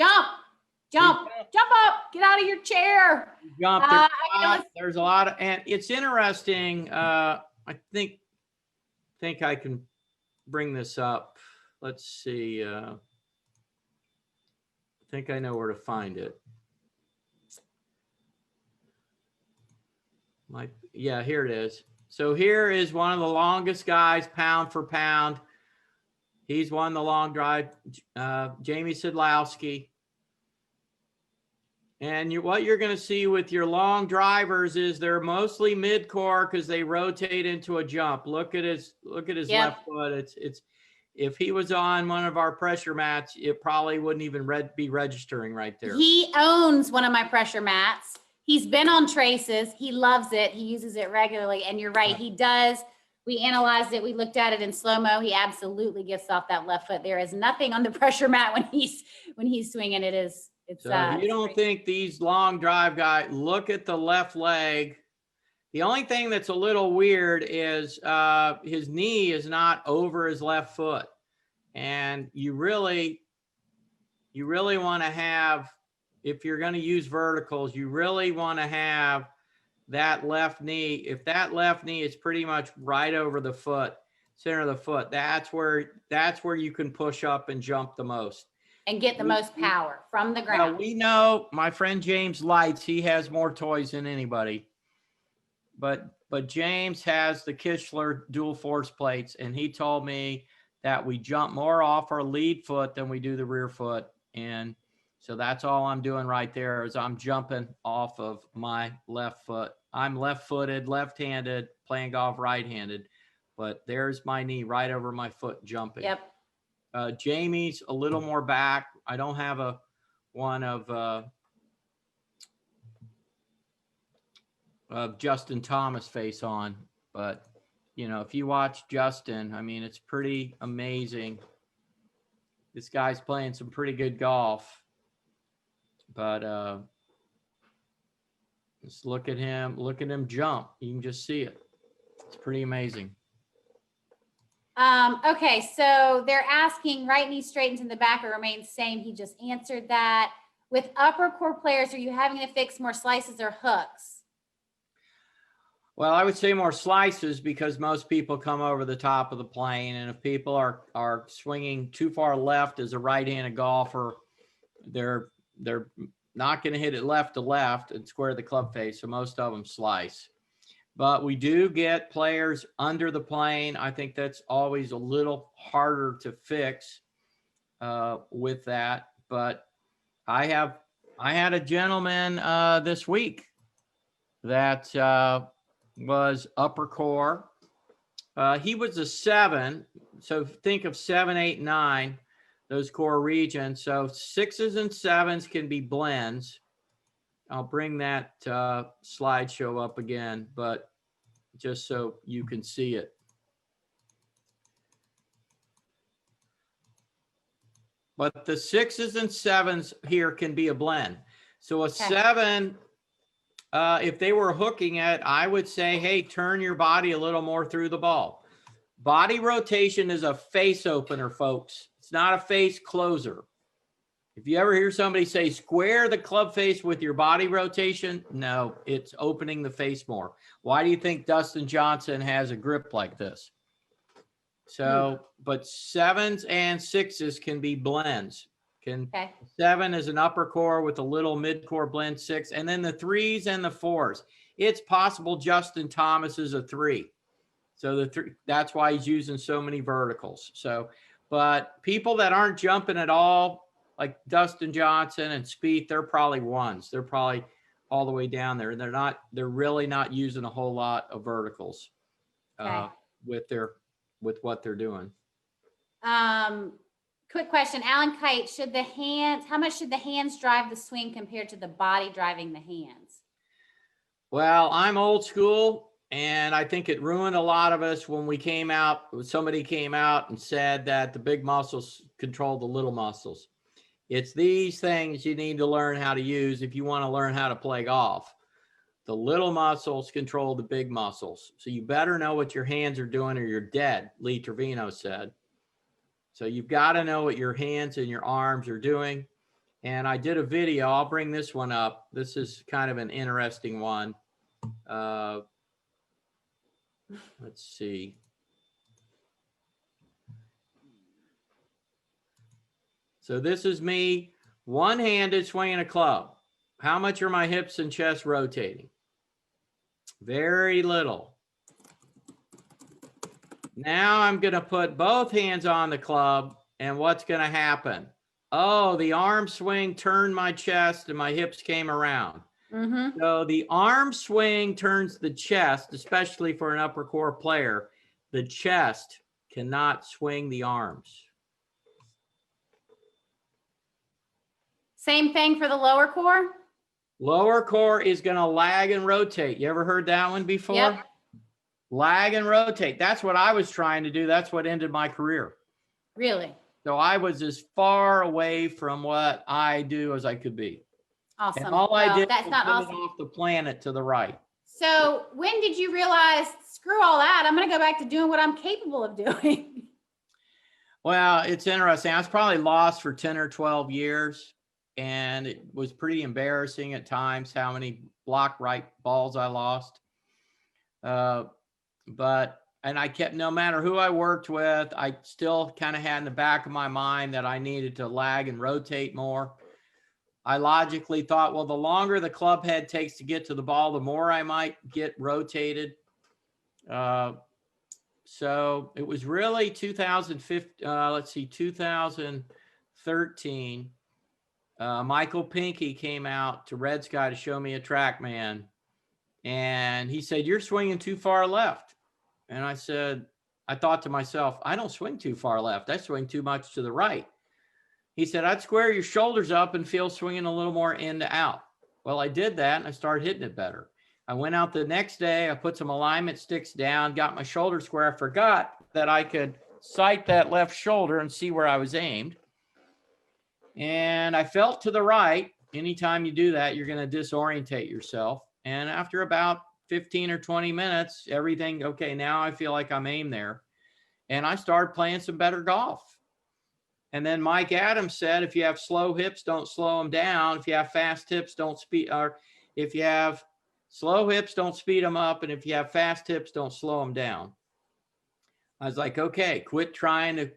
up, get out of your chair. Jump. There's a lot of, and it's interesting. I think I can bring this up. Let's see. I think I know where to find it. Yeah, here it is. So here is one of the longest guys, pound for pound. He's won the long drive, Jamie Sedlowski. And what you're going to see with your long drivers is they're mostly mid-core because they rotate into a jump. Look at his left foot. It's if he was on one of our pressure mats, it probably wouldn't even be registering right there. He owns one of my pressure mats. He's been on traces. He loves it. He uses it regularly. And you're right, he does. We analyzed it. We looked at it in slow-mo. He absolutely gets off that left foot. There is nothing on the pressure mat when he's swinging. It's so you don't think these long drive guys, look at the left leg. The only thing that's a little weird is his knee is not over his left foot. And you really want to have, if you're going to use verticals, you really want to have that left knee, if that left knee is pretty much right over the foot, center of the foot, that's where you can push up and jump the most. And get the most power from the ground. Well, we know my friend James Lights, he has more toys than anybody. But James has the Kichler dual force plates, and he told me that we jump more off our lead foot than we do the rear foot. And so that's all I'm doing right there is I'm jumping off of my left foot. I'm left-footed, left-handed, playing golf right-handed, but there's my knee right over my foot jumping. Yep. Jamie's a little more back. I don't have one of Justin Thomas face on, but you know, if you watch Justin, I mean, it's pretty amazing. This guy's playing some pretty good golf, but just look at him jump. You can just see it. It's pretty amazing. Okay, so they're asking right knee straightens in the back or remains same. He just answered that. With upper core players, are you having to fix more slices or hooks? Well, I would say more slices because most people come over the top of the plane, and if people are swinging too far left as a right-handed golfer, they're not going to hit it left to left and square the club face, so most of them slice. But we do get players under the plane. I think that's always a little harder to fix with that. But I had a gentleman this week that was upper core. He was a 7. So think of 7, 8, 9, those core regions. So 6s and 7s can be blends. I'll bring that slideshow up again, but just so you can see it. But the 6s and 7s here can be a blend. So a 7, if they were hooking it, I would say, hey, turn your body a little more through the ball. Body rotation is a face opener, folks. It's not a face closer. If you ever hear somebody say square the club face with your body rotation, no, it's opening the face more. Why do you think Dustin Johnson has a grip like this? So, but 7s and 6s can be blends. 7 is an upper core with a little mid core blend 6, and then the 3s and the 4s. It's possible Justin Thomas is a 3. So the 3, that's why he's using so many verticals. So, but people that aren't jumping at all, like Dustin Johnson and Spieth, they're probably 1s. They're probably all the way down there. And they're really not using a whole lot of verticals with what they're doing. Quick question, Alan Kite, how much should the hands drive the swing compared to the body driving the hands? Well, I'm old school, and I think it ruined a lot of us when somebody came out and said that the big muscles control the little muscles. It's these things you need to learn how to use if you want to learn how to play golf. The little muscles control the big muscles. So you better know what your hands are doing or you're dead, Lee Trevino said. So you've got to know what your hands and your arms are doing. And I did a video. I'll bring this one up. This is kind of an interesting one. Let's see. So this is me, one-handed swinging a club. How much are my hips and chest rotating? Very little. Now I'm going to put both hands on the club, and what's going to happen? Oh, the arm swing turned my chest and my hips came around. Mm-hmm. So the arm swing turns the chest, especially for an upper core player. The chest cannot swing the arms. Same thing for the lower core? Lower core is going to lag and rotate. You ever heard that one before? Yep. Lag and rotate. That's what I was trying to do. That's what ended my career. Really? So I was as far away from what I do as I could be. Awesome. And all I did that's was not get awesome. it off the planet to the right. So when did you realize, screw all that, I'm going to go back to doing what I'm capable of doing? Well, it's interesting. I was probably lost for 10 or 12 years. and it was pretty embarrassing at times how many block right balls I lost. And I kept, no matter who I worked with, I still kind of had in the back of my mind that I needed to lag and rotate more. I logically thought, well, the longer the club head takes to get to the ball, the more I might get rotated. So it was really 2013. Michael Pinky came out to Red Sky to show me a TrackMan. And he said, "You're swinging too far left." And I said, I thought to myself, I don't swing too far left. I swing too much to the right. He said, "I'd square your shoulders up and feel swinging a little more in to out." Well, I did that and I started hitting it better. I went out the next day, I put some alignment sticks down, got my shoulder square. I forgot that I could sight that left shoulder and see where I was aimed. And I felt to the right. Anytime you do that, you're going to disorientate yourself. And after about 15 or 20 minutes, everything, okay, now I feel like I'm aimed there. And I started playing some better golf. And then Mike Adams said, if you have slow hips, don't slow them down. If you have fast hips, don't speed, or if you have slow hips, don't speed them up. And if you have fast hips, don't slow them down. I was like, okay, quit trying to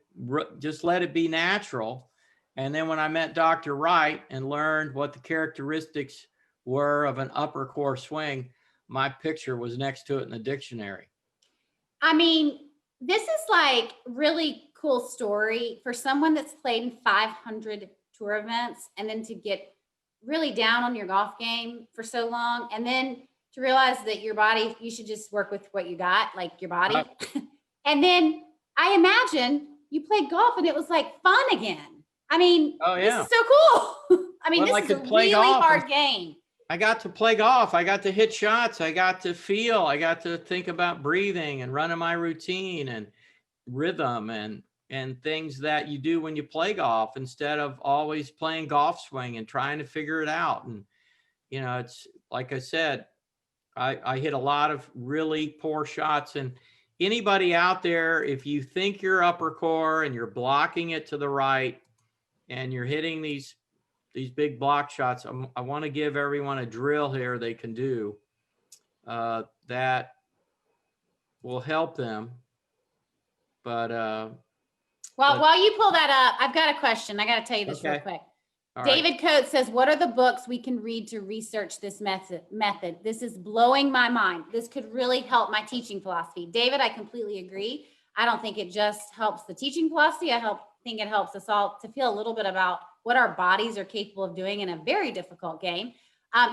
just let it be natural. And then when I met Dr. Wright and learned what the characteristics were of an upper core swing, my picture was next to it in the dictionary. I mean, this is like really cool story for someone that's played in 500 tour events and then to get really down on your golf game for so long and then to realize that your body, you should just work with what you got, like your body. And then I imagine you played golf and it was like fun again. I mean, This is so cool. I mean, this is a really hard game. I got to play golf. I got to hit shots. I got to feel. I got to think about breathing and running my routine and rhythm and things that you do when you play golf instead of always playing golf swing and trying to figure it out. And, you know, it's like I said, I hit a lot of really poor shots. And anybody out there, if you think you're upper core and you're blocking it to the right and you're hitting these big block shots, I want to give everyone a drill here they can do that will help them. But while you pull that up, I've got a question. I got to tell you this real quick. All David right. Coates says, what are the books we can read to research this method? This is blowing my mind. This could really help my teaching philosophy. David, I completely agree. I don't think it just helps the teaching philosophy. I think it helps us all to feel a little bit about what our bodies are capable of doing in a very difficult game.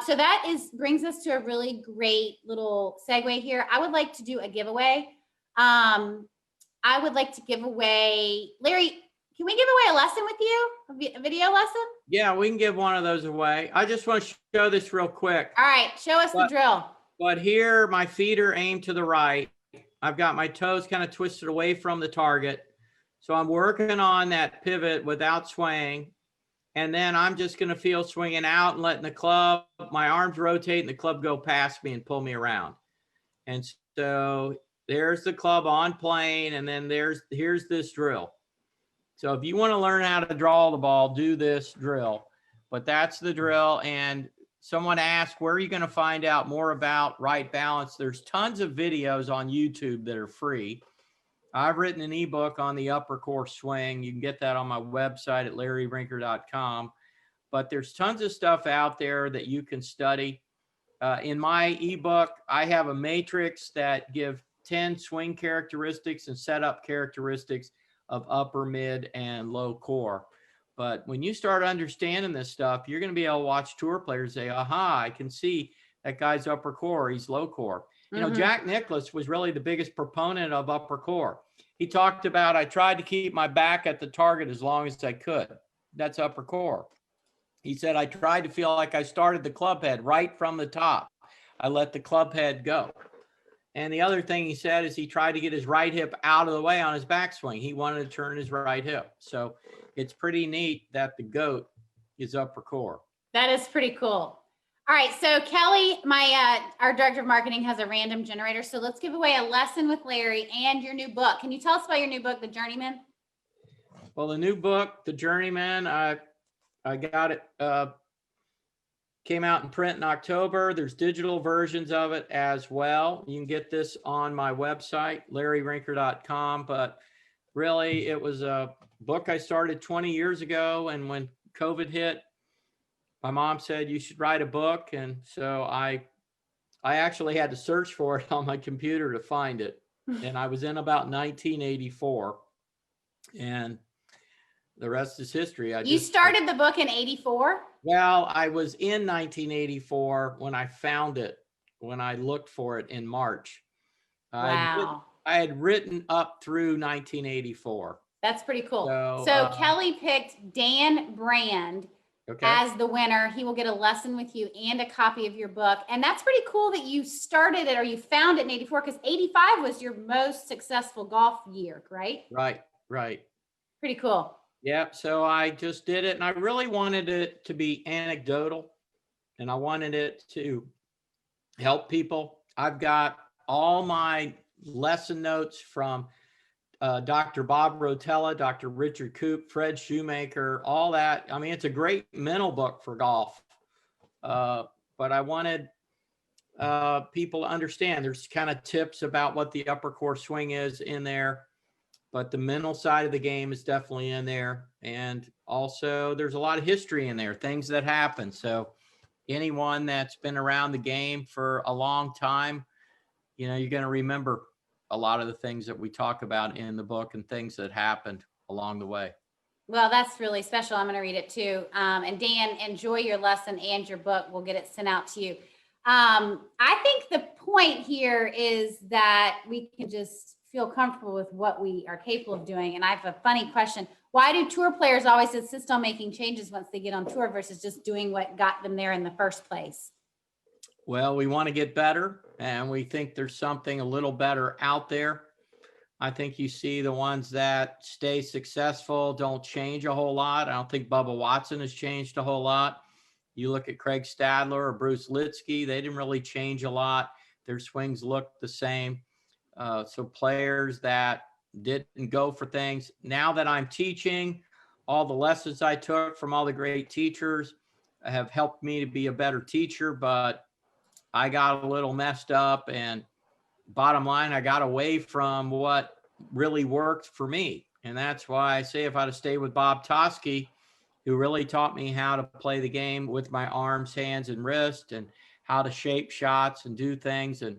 So that brings us to a really great little segue here. I would like to do a giveaway. I would like to give away, Larry, can we give away a lesson with you? A video lesson? Yeah, we can give one of those away. I just want to show this real quick. All right, show us the drill. But here, my feet are aimed to the right. I've got my toes kind of twisted away from the target. So I'm working on that pivot without swaying. And then I'm just going to feel swinging out and letting the club, my arms rotate and the club go past me and pull me around. And so there's the club on plane. And then here's this drill. So if you want to learn how to draw the ball, do this drill. But that's the drill. And someone asked, where are you going to find out more about right balance? There's tons of videos on YouTube that are free. I've written an ebook on the upper core swing. You can get that on my website at larryrinker.com. But there's tons of stuff out there that you can study. In my ebook, I have a matrix that give 10 swing characteristics and setup characteristics of upper, mid, and low core. But when you start understanding this stuff, you're going to be able to watch tour players say, aha, I can see that guy's upper core, he's low core. You know, Jack Nicklaus was really the biggest proponent of upper core. He talked about, I tried to keep my back at the target as long as I could. That's upper core. He said, I tried to feel like I started the club head right from the top. I let the club head go. And the other thing he said is he tried to get his right hip out of the way on his backswing. He wanted to turn his right hip. So it's pretty neat that the GOAT is upper core. That is pretty cool. All right. So Kelly, our director of marketing, has a random generator. So let's give away a lesson with Larry and your new book. Can you tell us about your new book, The Journeyman? Well, the new book, The Journeyman, I got it. Came out in print in October. There's digital versions of it as well. You can get this on my website, LarryRinker.com. But really, it was a book I started 20 years ago. And when COVID hit, my mom said, you should write a book. And so I actually had to search for it on my computer to find it. And I was in about 1984. And the rest is history. You started the book in 84? Well, I was in 1984 when I found it, when I looked for it in March. Wow. I had written up through 1984. That's pretty cool. So Kelly picked Dan Brand as the winner. He will get a lesson with you and a copy of your book. And that's pretty cool that you started it or you found it in 84 because 85 was your most successful golf year, right? Right. Pretty cool. Yeah, so I just did it, and I really wanted it to be anecdotal, and I wanted it to help people. I've got all my lesson notes from Dr. Bob Rotella, Dr. Richard Koop, Fred Shoemaker, all that. I mean, it's a great mental book for golf, but I wanted people to understand there's kind of tips about what the upper course swing is in there. But the mental side of the game is definitely in there. And also there's a lot of history in there, things that happen. So anyone that's been around the game for a long time, you're going to remember a lot of the things that we talk about in the book and things that happened along the way. Well, that's really special. I'm going to read it too. And Dan, enjoy your lesson and your book. We'll get it sent out to you. I think the point here is that we can just feel comfortable with what we are capable of doing. And I have a funny question. Why do tour players always insist on making changes once they get on tour versus just doing what got them there in the first place? Well, we want to get better, and we think there's something a little better out there. I think you see the ones that stay successful don't change a whole lot. I don't think Bubba Watson has changed a whole lot. You look at Craig Stadler or Bruce Litsky, they didn't really change a lot. Their swings looked the same. So players that didn't go for things. Now that I'm teaching, all the lessons I took from all the great teachers have helped me to be a better teacher, but I got a little messed up, and bottom line, I got away from what really worked for me. And that's why I say if I'd have stayed with Bob Toski, who really taught me how to play the game with my arms, hands, and wrist, and how to shape shots and do things. And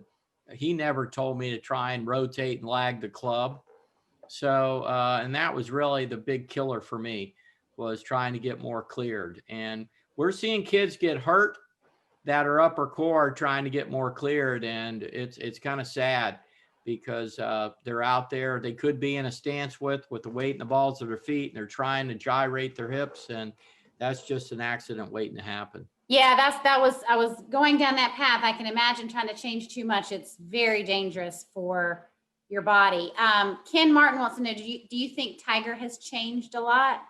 he never told me to try and rotate and lag the club. So, and that was really the big killer for me, was trying to get more cleared. And we're seeing kids get hurt that are upper core trying to get more cleared. And it's kind of sad because they're out there. They could be in a stance with the weight in the balls of their feet, and they're trying to gyrate their hips. And that's just an accident waiting to happen. Yeah, I was going down that path. I can imagine trying to change too much. It's very dangerous for your body. Ken Martin wants to know, do you think Tiger has changed a lot?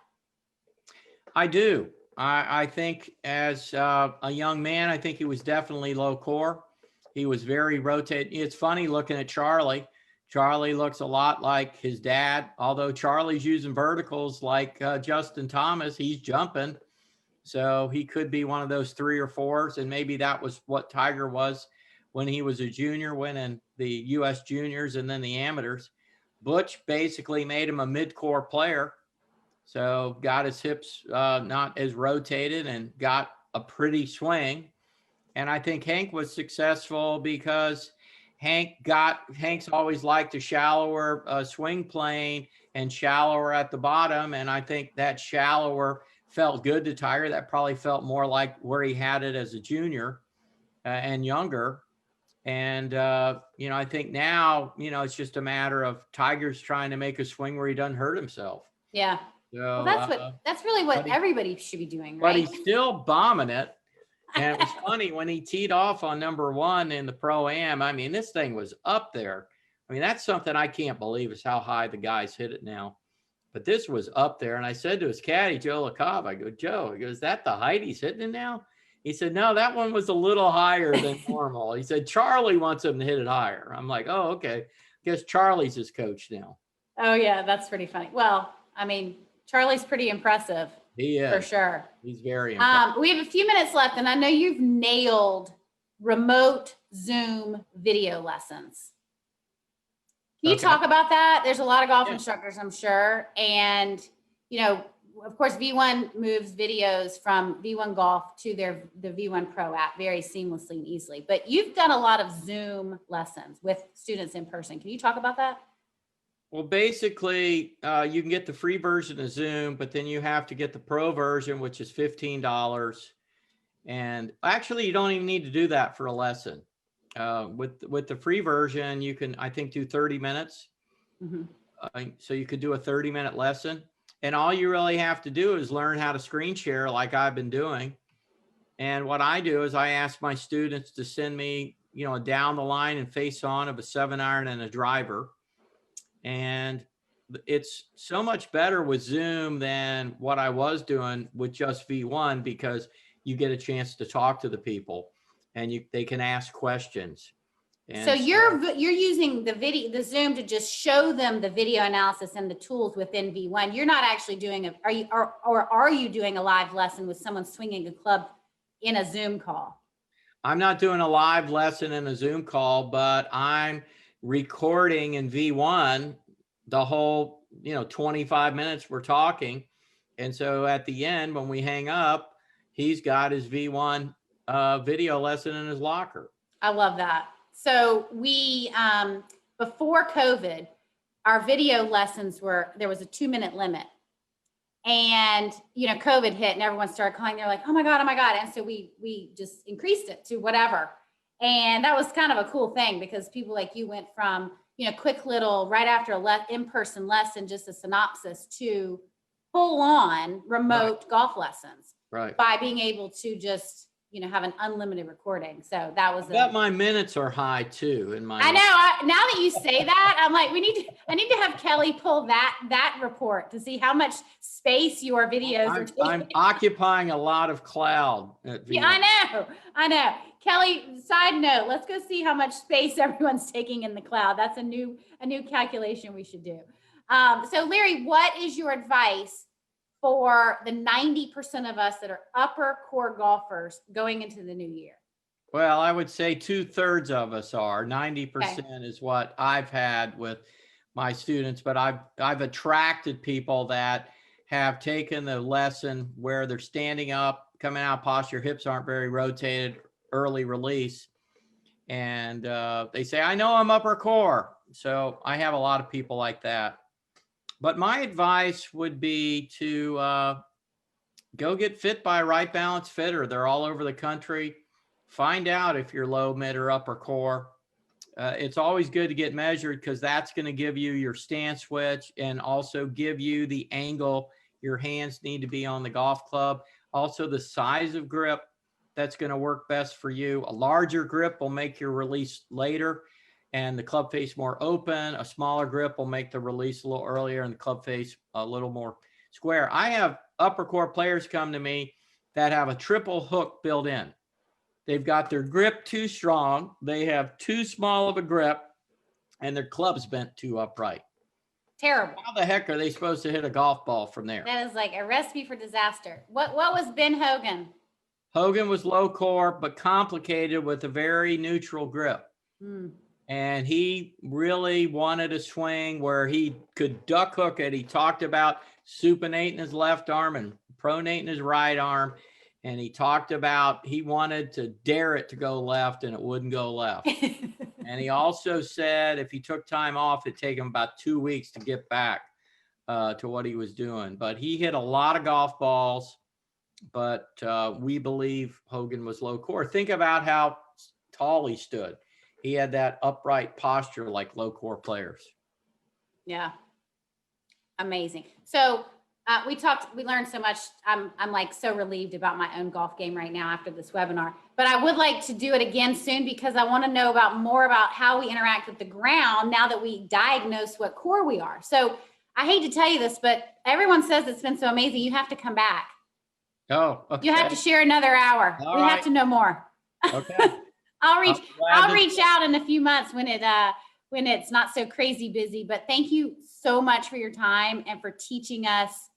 I do. I think as a young man, I think he was definitely low core. He was very rotated. It's funny looking at Charlie. Charlie looks a lot like his dad, although Charlie's using verticals like Justin Thomas. He's jumping. So he could be one of those 3 or 4s. And maybe that was what Tiger was when he was a junior, winning the U.S. juniors and then the amateurs. Butch basically made him a mid-core player. So got his hips not as rotated and got a pretty swing. And I think Hank was successful because Hank's always liked a shallower swing plane and shallower at the bottom. And I think that shallower felt good to Tiger. That probably felt more like where he had it as a junior and younger. And, I think now, it's just a matter of Tiger's trying to make a swing where he doesn't hurt himself. Yeah. So, that's really what everybody should be doing, right? But he's still bombing it. And it was funny when he teed off on number 1 in the Pro-Am. I mean, this thing was up there. I mean, that's something I can't believe is how high the guys hit it now. But this was up there. And I said to his caddy, Joe LaCobb, I go, Joe, he goes, is that the height he's hitting it now? He said, no, that one was a little higher than normal. He said, Charlie wants him to hit it higher. I'm like, oh, okay. I guess Charlie's his coach now. Oh, yeah, that's pretty funny. Well, I mean, Charlie's pretty impressive. He for is. sure. He's very impressive. We have a few minutes left, and I know you've nailed remote Zoom video lessons. Can you talk about that? There's a lot of golf instructors, I'm sure. And, you know, of course, V1 moves videos from V1 Golf to the V1 Pro app very seamlessly and easily. But you've done a lot of Zoom lessons with students in person. Can you talk about that? Well, basically, you can get the free version of Zoom, but then you have to get the pro version, which is $15. And actually, you don't even need to do that for a lesson. With the free version, you can, I think, do 30 minutes. So you could do a 30-minute lesson. And all you really have to do is learn how to screen share like I've been doing. And what I do is I ask my students to send me, you know, a down the line and face on of a 7-iron and a driver. And it's so much better with Zoom than what I was doing with just V1, because you get a chance to talk to the people and they can ask questions. And so you're using the Zoom to just show them the video analysis and the tools within V1. You're not actually doing are you doing a live lesson with someone swinging a club in a Zoom call? I'm not doing a live lesson in a Zoom call, but I'm recording in V1 the whole, 25 minutes we're talking. And so at the end, when we hang up, he's got his V1 video lesson in his locker. I love that. So we, before COVID, our video lessons there was a 2-minute limit. And, COVID hit and everyone started calling. They're like, oh my God. And so we just increased it to whatever. And that was kind of a cool thing, because people like you went from, quick little right after in-person lesson, just a synopsis, to full on remote golf lessons. Right. By being able to just, have an unlimited recording. So that was my minutes are high too in my. I know. Now that you say that, I'm like, I need to have Kelly pull that report to see how much space your videos are taking. I'm occupying a lot of cloud. Yeah, I know. Kelly, side note, let's go see how much space everyone's taking in the cloud. That's a new calculation we should do. So Larry, what is your advice for the 90% of us that are upper core golfers going into the new year? Well, I would say 2/3 of us are. 90% is what I've had with my students, but I've attracted people that have taken the lesson where they're standing up, coming out of posture, hips aren't very rotated, early release. And they say, I know I'm upper core. So I have a lot of people like that. But my advice would be to go get fit by a Right Balance fitter. They're all over the country. Find out if you're low, mid, or upper core. It's always good to get measured, because that's going to give you your stance switch and also give you the angle your hands need to be on the golf club. Also, the size of grip that's going to work best for you. A larger grip will make your release later and the club face more open. A smaller grip will make the release a little earlier and the club face a little more square. I have upper core players come to me that have a triple hook built in. They've got their grip too strong, they have too small of a grip, and their club's bent too upright. Terrible. How the heck are they supposed to hit a golf ball from there? That is like a recipe for disaster. What was Ben Hogan? Hogan was low core, but complicated with a very neutral grip. And he really wanted a swing where he could duck hook it. He talked about supinating his left arm and pronating his right arm. And he talked about he wanted to dare it to go left, and it wouldn't go left. And he also said if he took time off, it'd take him about 2 weeks to get back to what he was doing. But he hit a lot of golf balls, but we believe Hogan was low core. Think about how tall he stood. He had that upright posture like low core players. Yeah. Amazing. So we learned so much. I'm like so relieved about my own golf game right now after this webinar, but I would like to do it again soon, because I want to know more about how we interact with the ground now that we diagnose what core we are. So I hate to tell you this, but everyone says it's been so amazing. You have to come back. Oh, okay. You have to share another hour. We have to know more. Okay. I'll reach out in a few months when it's not so crazy busy. But thank you so much for your time and for teaching us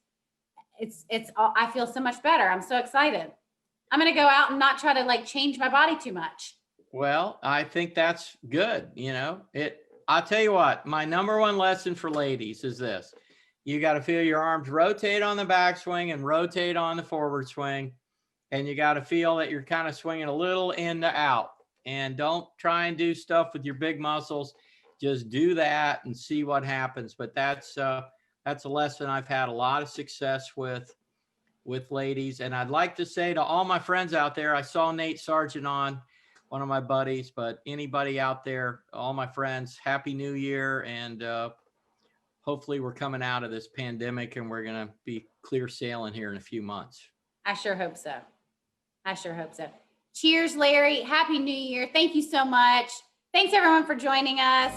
I feel so much better. I'm so excited. I'm going to go out and not try to like change my body too much. Well, I think that's good. I'll tell you what, my number one lesson for ladies is this. You got to feel your arms rotate on the backswing and rotate on the forward swing. And you got to feel that you're kind of swinging a little in to out, and don't try and do stuff with your big muscles. Just do that and see what happens. But that's a lesson I've had a lot of success with ladies. And I'd like to say to all my friends out there, I saw Nate Sargent on, one of my buddies, but anybody out there, all my friends, Happy New Year. And hopefully we're coming out of this pandemic and we're going to be clear sailing here in a few months. I sure hope so. Cheers, Larry. Happy New Year. Thank you so much. Thanks everyone for joining us.